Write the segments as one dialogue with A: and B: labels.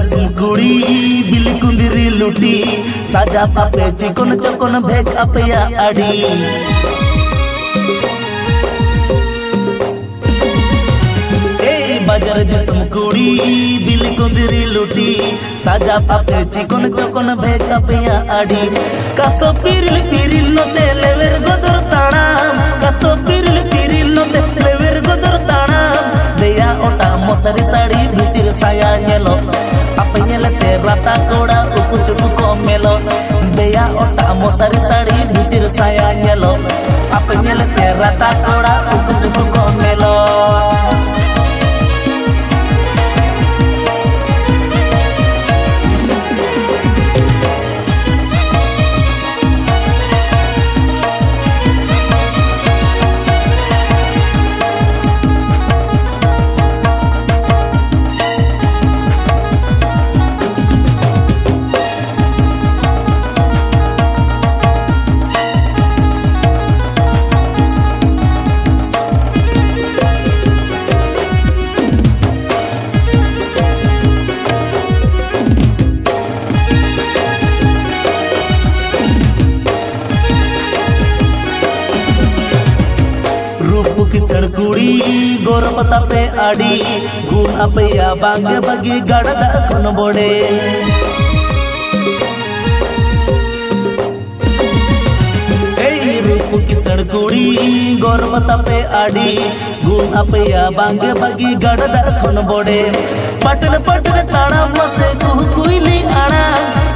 A: दिसम कुड़ी बिल कुंदिरी लुटी साजा पापे चिकन चकन भेक अपया आड़ी बाजार दिसम कुड़ी बिल कुंदिरी लुटी साजा पापे चिकन चकन भेक अपया आड़ी कासो पिरिल पिरिल नते लेवेर गोदर ताणाम कासो पिरिल पिरिल नते लेवेर गोदर ताणाम देया ओटा मसारी साड़ी भीतिर साया नेलो apa nyelete rata koda uku cukup komelo deya otak mosari sari butir saya nyelo apa nyelete rata koda uku cukup komelo किसड़ कुड़ी गोरपता पे आड़ी गुण अपया बांगे बगी गड़दा खन बोड़े रूप किसड़ कुड़ी गोरपता पे आड़ी गुण अपया बांगे बगी गड़दा खन बोड़े पटन पटन ताड़ा मसे कुह कुइली आड़ा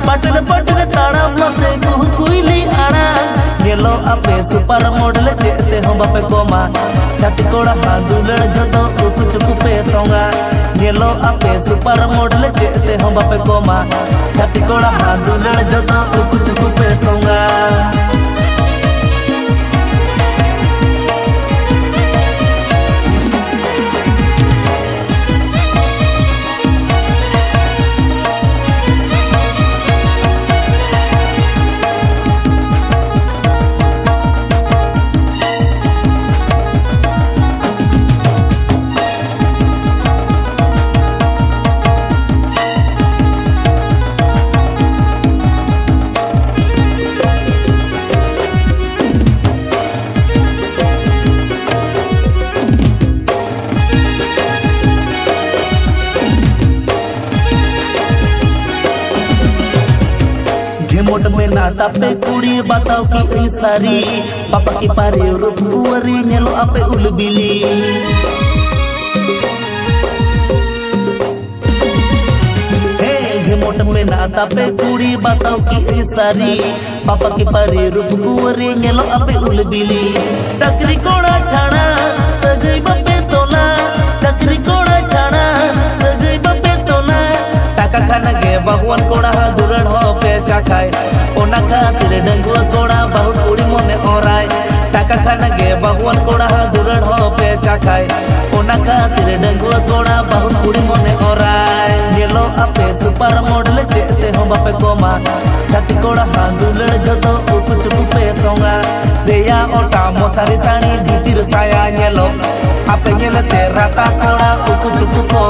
A: पटन पटन ताड़ा मसे कुह कुइली आड़ा येलो आपे सुपर मॉडल जेते हम बापे कोमा छाती कोड़ा हांदुलड़ जतो उकु चुकु पे सोंगा येलो आपे सुपर मॉडल जेते हम बापे कोमा छाती कोड़ा हांदुलड़ जतो उकु चुकु पे सोंगा मोट में नाता पे कुड़ी बताओ की सारी पापा की पारी रूप कुंवरी नेलो आपे उलबिली मोट में नाता पे कुड़ी बताओ की सारी पापा की पारी रूप कुंवरी नेलो आपे उलबिली टकरी कोड़ा छाना सगई बपे तोला टकरी कोड़ा छाना सगई बपे तोला टाका खाना गे भगवान कोड़ा दुरण हो पे चाखाय ओना खातिर डंगुआ कोड़ा बहुत कुड़ी मने ओराय टाका खाना गे भगवान कोड़ा दुरण हो पे चाखाय ओना खातिर डंगुआ कोड़ा बहुत कुड़ी मने ओराय नेलो आपे सुपर मॉडल जेते हम बापे कोमा छाती कोड़ा हांदुलड़ जतो उकु चुकु पे सोंगा देया ओटा मसारी साड़ी भीतिर साया नेलो आपे नेलते राता कोड़ा उकु चुकु को